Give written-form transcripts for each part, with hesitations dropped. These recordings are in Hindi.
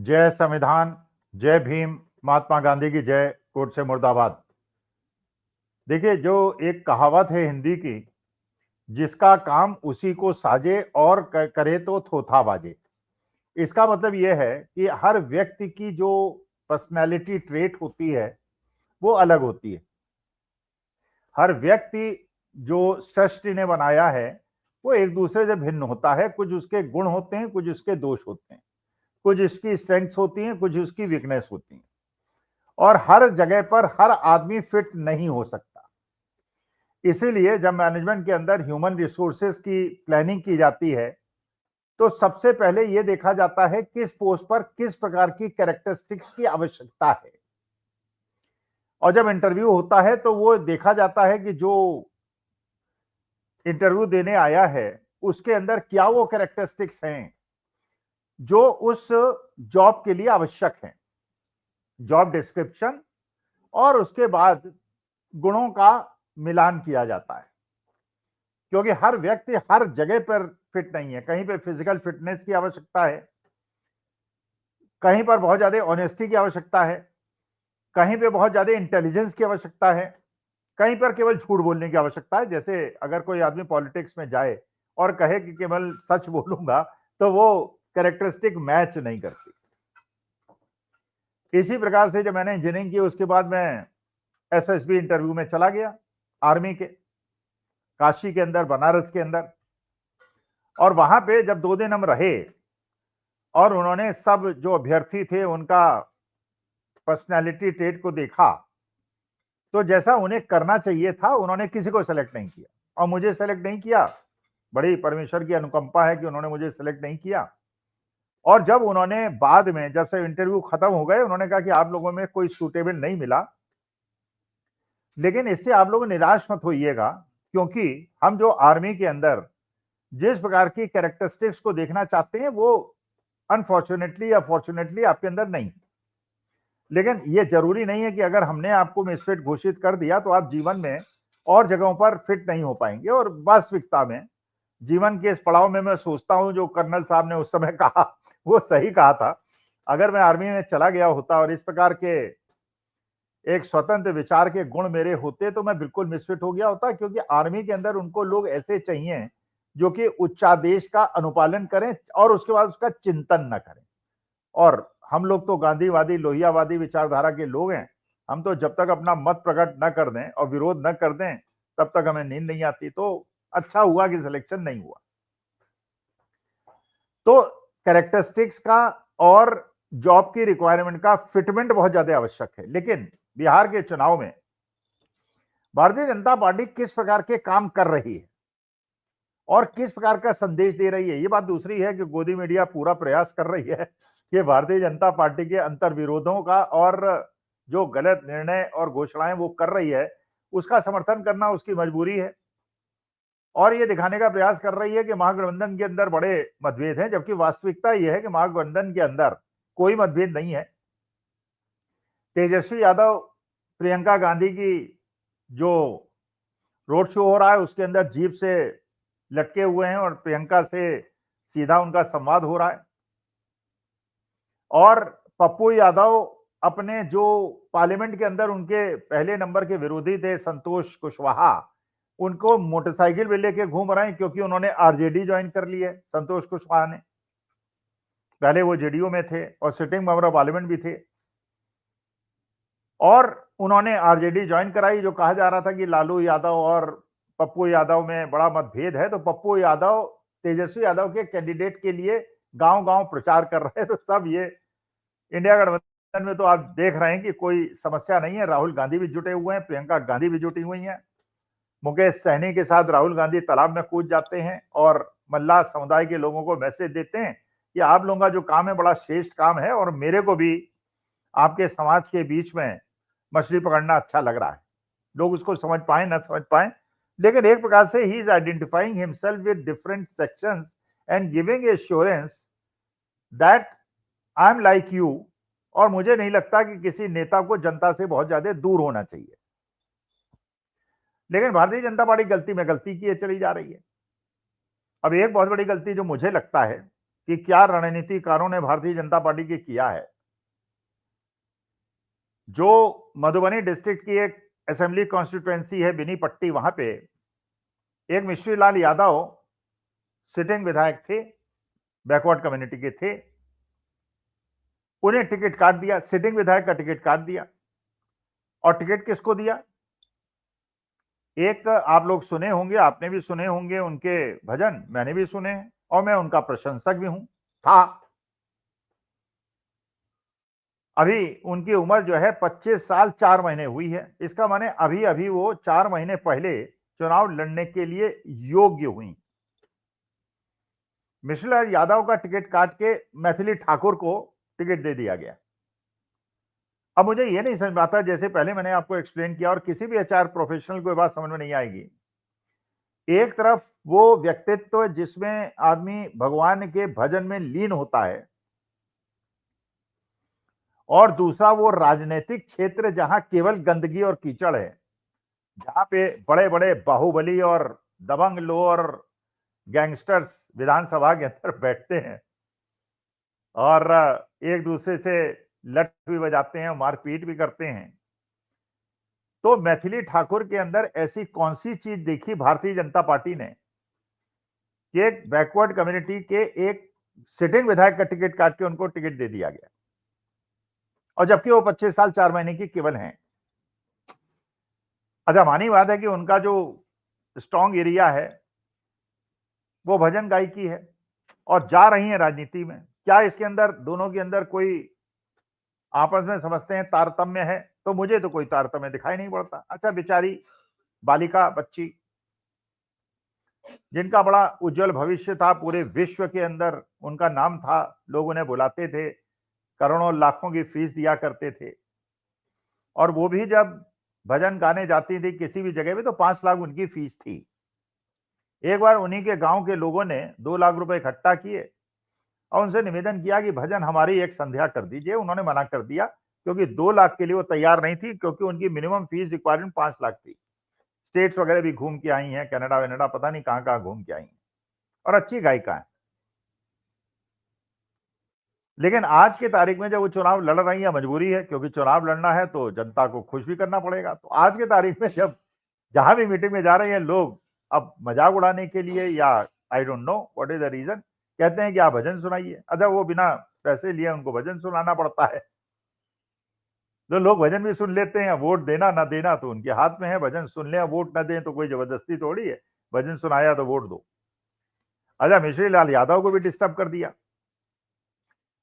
जय संविधान, जय भीम, महात्मा गांधी की जय, कोर्ट से मुर्दाबाद। देखिए, जो एक कहावत है हिंदी की, जिसका काम उसी को साजे और करे तो थोथा बाजे। इसका मतलब यह है कि हर व्यक्ति की जो पर्सनैलिटी ट्रेट होती है वो अलग होती है। हर व्यक्ति जो सृष्टि ने बनाया है वो एक दूसरे से भिन्न होता है। कुछ उसके गुण होते हैं, कुछ उसके दोष होते हैं, कुछ इसकी स्ट्रेंथ्स होती हैं, कुछ उसकी वीकनेस होती हैं। और हर जगह पर हर आदमी फिट नहीं हो सकता। इसीलिए जब मैनेजमेंट के अंदर ह्यूमन रिसोर्सेज की प्लानिंग की जाती है तो सबसे पहले यह देखा जाता है किस पोस्ट पर किस प्रकार की कैरेक्टरिस्टिक्स की आवश्यकता है। और जब इंटरव्यू होता है तो वो देखा जाता है कि जो इंटरव्यू देने आया है उसके अंदर क्या वो कैरेक्टरिस्टिक्स हैं जो उस जॉब के लिए आवश्यक हैं। जॉब डिस्क्रिप्शन और उसके बाद गुणों का मिलान किया जाता है, क्योंकि हर व्यक्ति हर जगह पर फिट नहीं है। कहीं पे फिजिकल फिटनेस की आवश्यकता है, कहीं पर बहुत ज्यादा ऑनेस्टी की आवश्यकता है, कहीं पे बहुत ज्यादा इंटेलिजेंस की आवश्यकता है, कहीं पर केवल झूठ बोलने की आवश्यकता है। जैसे अगर कोई आदमी पॉलिटिक्स में जाए और कहे कि केवल सच बोलूंगा तो वो कैरेक्टरिस्टिक मैच नहीं करती। इसी प्रकार से जब मैंने इंजीनियरिंग की उसके बाद मैं एसएसबी इंटरव्यू में चला गया, आर्मी के, काशी के अंदर, बनारस के अंदर। और वहां पे जब 2 दिन हम रहे और उन्होंने सब जो अभ्यर्थी थे उनका पर्सनालिटी ट्रेट को देखा तो जैसा उन्हें करना चाहिए था उन्होंने किसी को सेलेक्ट नहीं किया और मुझे सेलेक्ट नहीं किया। बड़ी परमेश्वर की अनुकंपा है कि उन्होंने मुझे सेलेक्ट नहीं किया। और जब उन्होंने बाद में, जब से इंटरव्यू खत्म हो गए, उन्होंने कहा कि आप लोगों में कोई सूटेबल नहीं मिला, लेकिन इससे आप लोग निराश मत होइएगा, क्योंकि हम जो आर्मी के अंदर जिस प्रकार की कैरेक्टरिस्टिक्स को देखना चाहते हैं वो अनफॉर्चुनेटली या फॉर्चुनेटली आपके अंदर नहीं। लेकिन ये जरूरी नहीं है कि अगर हमने आपको मिसफिट घोषित कर दिया तो आप जीवन में और जगहों पर फिट नहीं हो पाएंगे। और वास्तविकता में जीवन के इस पड़ाव में मैं सोचता हूं जो कर्नल साहब ने उस समय कहा वो सही कहा था। अगर मैं आर्मी में चला गया होता और इस प्रकार के एक स्वतंत्र विचार के गुण मेरे होते तो मैं बिल्कुल मिसफिट हो गया होता, क्योंकि आर्मी के अंदर उनको लोग ऐसे चाहिए जो कि उच्चादेश का अनुपालन करें और उसके बाद उसका चिंतन न करें। और हम लोग तो गांधीवादी, लोहियावादी विचारधारा के लोग हैं। हम तो जब तक अपना मत प्रकट न कर दें और विरोध न कर दें तब तक हमें नींद नहीं आती। तो अच्छा हुआ कि सिलेक्शन नहीं हुआ। तो कैरेक्टरिस्टिक्स का और जॉब की रिक्वायरमेंट का फिटमेंट बहुत ज्यादा आवश्यक है। लेकिन बिहार के चुनाव में भारतीय जनता पार्टी किस प्रकार के काम कर रही है और किस प्रकार का संदेश दे रही है, ये बात दूसरी है कि गोदी मीडिया पूरा प्रयास कर रही है कि भारतीय जनता पार्टी के अंतर विरोधों का और जो गलत निर्णय और घोषणाएं वो कर रही है उसका समर्थन करना उसकी मजबूरी है। और ये दिखाने का प्रयास कर रही है कि महागठबंधन के अंदर बड़े मतभेद हैं, जबकि वास्तविकता यह है कि महागठबंधन के अंदर कोई मतभेद नहीं है। तेजस्वी यादव, प्रियंका गांधी की जो रोड शो हो रहा है उसके अंदर जीप से लटके हुए हैं और प्रियंका से सीधा उनका संवाद हो रहा है। और पप्पू यादव अपने जो पार्लियामेंट के अंदर उनके पहले नंबर के विरोधी थे संतोष कुशवाहा, उनको मोटरसाइकिल पे लेके घूम रहे हैं, क्योंकि उन्होंने आरजेडी ज्वाइन कर ली है। संतोष कुशवाहा ने, पहले वो जेडीयू में थे और सिटिंग मेंबर ऑफ पार्लियामेंट भी थे, और उन्होंने आरजेडी ज्वाइन कराई। जो कहा जा रहा था कि लालू यादव और पप्पू यादव में बड़ा मतभेद है, तो पप्पू यादव तेजस्वी यादव के कैंडिडेट के लिए गांव गांव प्रचार कर रहे हैं। तो सब ये इंडिया गठबंधन में तो आप देख रहे हैं कि कोई समस्या नहीं है। राहुल गांधी भी जुटे हुए हैं, प्रियंका गांधी भी जुटी हुई हैं। मुकेश सहनी के साथ राहुल गांधी तालाब में कूद जाते हैं और मल्लाह समुदाय के लोगों को मैसेज देते हैं कि आप लोगों का जो काम है बड़ा श्रेष्ठ काम है और मेरे को भी आपके समाज के बीच में मछली पकड़ना अच्छा लग रहा है। लोग उसको समझ पाए ना समझ पाए, लेकिन एक प्रकार से he is identifying himself with different sections and giving assurance that I am like you. और मुझे नहीं लगता कि किसी नेता को जनता से बहुत ज्यादा दूर होना चाहिए। लेकिन भारतीय जनता पार्टी गलती में गलती किए चली जा रही है। अब एक बहुत बड़ी गलती जो मुझे लगता है कि क्या रणनीतिकारों ने भारतीय जनता पार्टी की किया है। जो मधुबनी डिस्ट्रिक्ट की एक असेंबली कॉन्स्टिट्यूएंसी है बेनीपट्टी, वहां पे एक मिश्री लाल यादव सिटिंग विधायक थे, बैकवर्ड कम्युनिटी के थे। उन्हें टिकट काट दिया, सिटिंग विधायक का टिकट काट दिया। और टिकट किसको दिया? एक आप लोग सुने होंगे, आपने भी सुने होंगे उनके भजन, मैंने भी सुने हैं और मैं उनका प्रशंसक भी हूं था। अभी उनकी उम्र जो है 25 साल 4 महीने हुई है। इसका माने अभी अभी वो 4 महीने पहले चुनाव लड़ने के लिए योग्य हुई। मिश्रीलाल यादव का टिकट काट के मैथिली ठाकुर को टिकट दे दिया गया। अब मुझे यह नहीं समझ में आता, जैसे पहले मैंने आपको एक्सप्लेन किया और किसी भी एचआर प्रोफेशनल को बात समझ में नहीं आएगी। एक तरफ वो व्यक्तित्व जिसमें आदमी भगवान के भजन में लीन होता है, और दूसरा वो राजनीतिक क्षेत्र जहां केवल गंदगी और कीचड़ है, जहां पे बड़े बड़े बाहुबली और दबंग लोग और गैंगस्टर्स विधानसभा के अंदर बैठते हैं और एक दूसरे से लठ भी बजाते हैं, मारपीट भी करते हैं। तो मैथिली ठाकुर के अंदर ऐसी कौन सी चीज देखी भारतीय जनता पार्टी ने कि एक बैकवर्ड कम्युनिटी के एक सिटिंग विधायक का टिकट काट के उनको टिकट दे दिया गया, और जबकि वो 25 साल 4 महीने की केवल हैं। अच्छा, मानी बात है कि उनका जो स्ट्रॉन्ग एरिया है वो भजन गायकी है और जा रही है राजनीति में। क्या इसके अंदर दोनों के अंदर कोई आपस में समझते हैं तारतम्य है? तो मुझे तो कोई तारतम्य दिखाई नहीं पड़ता। अच्छा, बेचारी बालिका बच्ची जिनका बड़ा उज्जवल भविष्य था, पूरे विश्व के अंदर उनका नाम था, लोग उन्हें बुलाते थे, करोड़ों लाखों की फीस दिया करते थे, और वो भी जब भजन गाने जाती थी किसी भी जगह पे तो 5 लाख उनकी फीस थी। एक बार उन्हीं के गांव के लोगों ने 2 लाख रुपए इकट्ठा किए और उनसे निवेदन किया कि भजन हमारी एक संध्या कर दीजिए। उन्होंने मना कर दिया क्योंकि 2 लाख के लिए वो तैयार नहीं थी, क्योंकि उनकी मिनिमम फीस रिक्वायरमेंट 5 लाख थी। स्टेट्स वगैरह भी घूम के आई हैं, कनाडा वनाडा पता नहीं कहां कहां घूम के आई हैं, और अच्छी गायिका है। लेकिन आज की तारीख में जब वो चुनाव लड़ रही है, मजबूरी है, क्योंकि चुनाव लड़ना है तो जनता को खुश भी करना पड़ेगा। तो आज की तारीख में जब जहां भी मीटिंग में जा रहे हैं लोग, अब मजाक उड़ाने के लिए या I don't know what is the reason, कहते हैं कि आप भजन सुनाइए। अच्छा, वो बिना पैसे लिए उनको भजन सुनाना पड़ता है। जो लोग भजन भी सुन लेते हैं, वोट देना ना देना तो उनके हाथ में है। भजन सुन ले वोट ना दें तो कोई जबरदस्ती थोड़ी है, भजन सुनाया तो वोट दो। अच्छा, मिश्री लाल यादव को भी डिस्टर्ब कर दिया।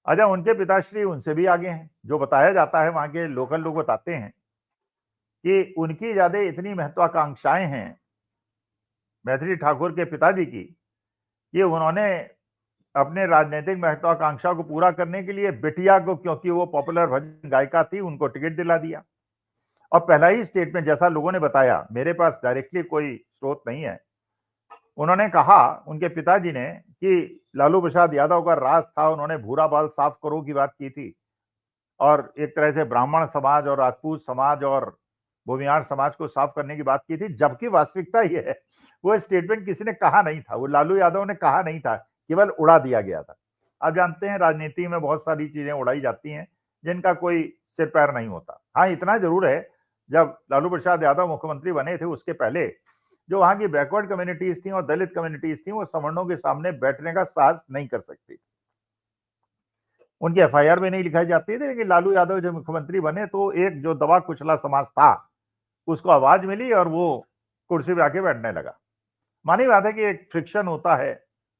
अच्छा, उनके पिताश्री उनसे भी आगे हैं। जो बताया जाता है, वहां के लोकल लोग बताते हैं कि उनकी ज्यादा इतनी महत्वाकांक्षाएं हैं मैथिली ठाकुर के पिताजी की, कि उन्होंने अपने राजनीतिक महत्वाकांक्षा को पूरा करने के लिए बिटिया को, क्योंकि वो पॉपुलर भजन गायिका थी, उनको टिकट दिला दिया। और पहला ही स्टेटमेंट, जैसा लोगों ने बताया, मेरे पास डायरेक्टली कोई स्रोत नहीं है, उन्होंने कहा उनके पिताजी ने कि लालू प्रसाद यादव का राज था, उन्होंने भूरा बाल साफ करो की बात की थी, और एक तरह से ब्राह्मण समाज और राजपूत समाज और भूमिहार समाज को साफ करने की बात की थी। जबकि वास्तविकता यह है, वो स्टेटमेंट किसी ने कहा नहीं था, वो लालू यादव ने कहा नहीं था, केवल उड़ा दिया गया था। आप जानते हैं राजनीति में बहुत सारी चीजें उड़ाई जाती हैं जिनका कोई सिर पैर नहीं होता। हाँ, इतना जरूर है, जब लालू प्रसाद यादव मुख्यमंत्री बने थे उसके पहले जो वहां की बैकवर्ड कम्युनिटीज थी और दलित कम्युनिटीज थी, वो सवर्णों के सामने बैठने का साहस नहीं कर सकती। उनकी एफआईआर में नहीं लिखाई जाती थी, लेकिन लालू यादव जब मुख्यमंत्री बने तो एक जो दबा कुचला समाज था उसको आवाज मिली और वो कुर्सी पे आके बैठने लगा। मानी बात है कि एक फ्रिक्शन होता है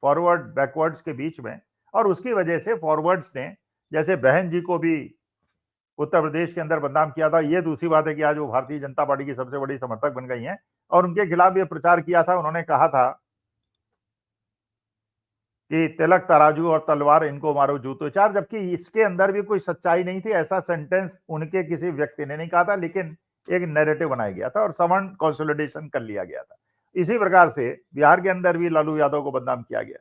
फॉरवर्ड बैकवर्ड्स के बीच में, और उसकी वजह से फॉरवर्ड्स ने, जैसे बहन जी को भी उत्तर प्रदेश के अंदर बदनाम किया था। ये दूसरी बात है कि आज वो भारतीय जनता पार्टी की सबसे बड़ी समर्थक बन गई हैं, और उनके खिलाफ ये प्रचार किया था। उन्होंने कहा था कि तिलक तराजू और तलवार इनको मारो जूतों चार, जबकि इसके अंदर भी कोई सच्चाई नहीं थी। ऐसा सेंटेंस उनके किसी व्यक्ति ने नहीं कहा था, लेकिन एक नैरेटिव बनाया गया था और सवर्ण कंसोलिडेशन कर लिया गया था। इसी प्रकार से बिहार के अंदर भी लालू यादव को बदनाम किया गया।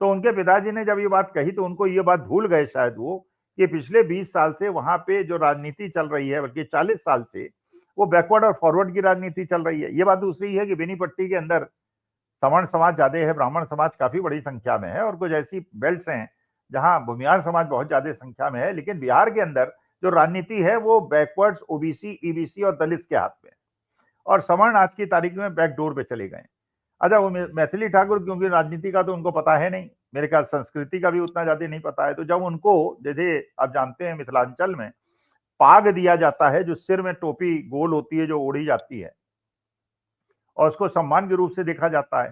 तो उनके पिताजी ने जब ये बात कही तो उनको ये बात भूल गए शायद वो, कि पिछले 20 साल से वहां पे जो राजनीति चल रही है, बल्कि 40 साल से, वो बैकवर्ड और फॉरवर्ड की राजनीति चल रही है। ये बात दूसरी है कि बेनीपट्टी के अंदर सवर्ण समाज ज्यादा है, ब्राह्मण समाज काफी बड़ी संख्या में है, और कुछ ऐसी बेल्ट्स हैं जहां भूमिहार समाज बहुत ज्यादा संख्या में है। लेकिन बिहार के अंदर जो राजनीति है वो बैकवर्ड्स, ओबीसी, ईबीसी और दलित के हाथ में है, और सवर्ण आज की तारीख में बैकडोर पे चले गए। अच्छा, वो मैथिली ठाकुर, क्योंकि राजनीति का तो उनको पता है नहीं, मेरे ख्याल संस्कृति का भी उतना ज्यादा नहीं पता है, तो जब उनको, जैसे आप जानते हैं मिथिलांचल में पाग दिया जाता है, जो सिर में टोपी गोल होती है जो ओढ़ी जाती है और उसको सम्मान के रूप से देखा जाता है,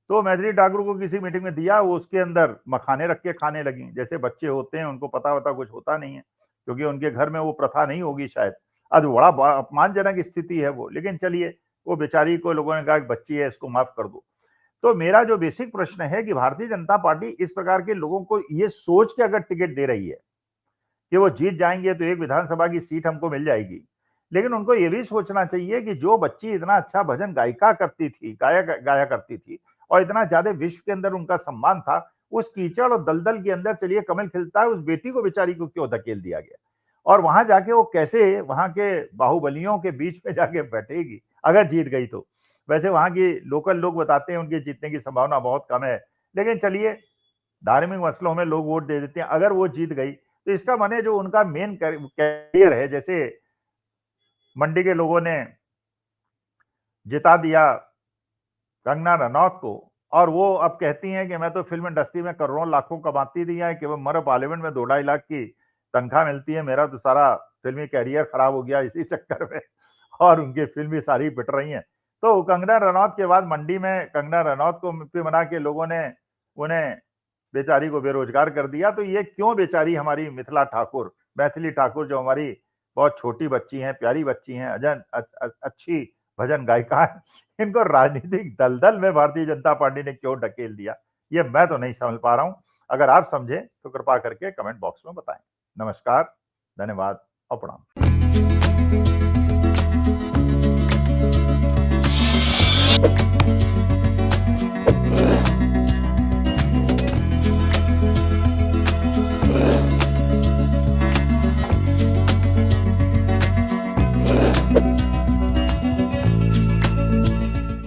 तो मैथिली ठाकुर को किसी मीटिंग में दिया, वो उसके अंदर मखाने रख के खाने लगी। जैसे बच्चे होते हैं, उनको पता वता कुछ होता नहीं है, क्योंकि उनके घर में वो प्रथा नहीं होगी शायद। आज बड़ा अपमानजनक स्थिति है वो, लेकिन चलिए, वो बेचारी को लोगों ने कहा कि बच्ची है, इसको माफ कर दो। तो मेरा जो बेसिक प्रश्न है कि भारतीय जनता पार्टी इस प्रकार के लोगों को ये सोच के अगर टिकट दे रही है कि वो जीत जाएंगे तो एक विधानसभा की सीट हमको मिल जाएगी, लेकिन उनको ये भी सोचना चाहिए कि जो बच्ची इतना अच्छा भजन गायिका करती थी, गाया करती थी, और इतना ज्यादा विश्व के अंदर उनका सम्मान था, उस कीचड़ और दलदल के अंदर चलिए कमल खिलता है, उस बेटी को बेचारी को क्यों धकेल दिया गया, और वहां जाके वो कैसे वहां के बाहुबलियों के बीच में जाके बैठेगी अगर जीत गई तो। वैसे वहां की लोकल लोग बताते हैं उनके जीतने की संभावना बहुत कम है, लेकिन चलिए, धार्मिक मसलों में लोग वोट दे देते हैं। अगर वो जीत गई तो इसका माने जो उनका मेन कैरियर है, जैसे मंडी के लोगों ने जिता दिया कंगना रनौत को, और वो अब कहती हैं कि मैं तो फिल्म इंडस्ट्री में करोड़ों लाखों कमाती रही है, कि वो मर पार्लियामेंट में 2-2.5 लाख की तनख्वाह मिलती है, मेरा तो सारा फिल्मी कैरियर खराब हो गया इसी चक्कर में, और उनकी फिल्म भी सारी पिट रही हैं। तो कंगना रनौत के बाद मंडी में कंगना रनौत को पे मना के लोगों ने उन्हें, बेचारी को बेरोजगार कर दिया। तो ये क्यों बेचारी हमारी मिथिला ठाकुर, मैथिली ठाकुर, जो हमारी बहुत छोटी बच्ची हैं, प्यारी बच्ची हैं, अच्छी भजन गायिका है, इनको राजनीतिक दलदल में भारतीय जनता पार्टी ने क्यों ढकेल दिया, ये मैं तो नहीं समझ पा रहा हूं। अगर आप समझे तो कृपा करके कमेंट बॉक्स में बताएं। नमस्कार, धन्यवाद और प्रणाम।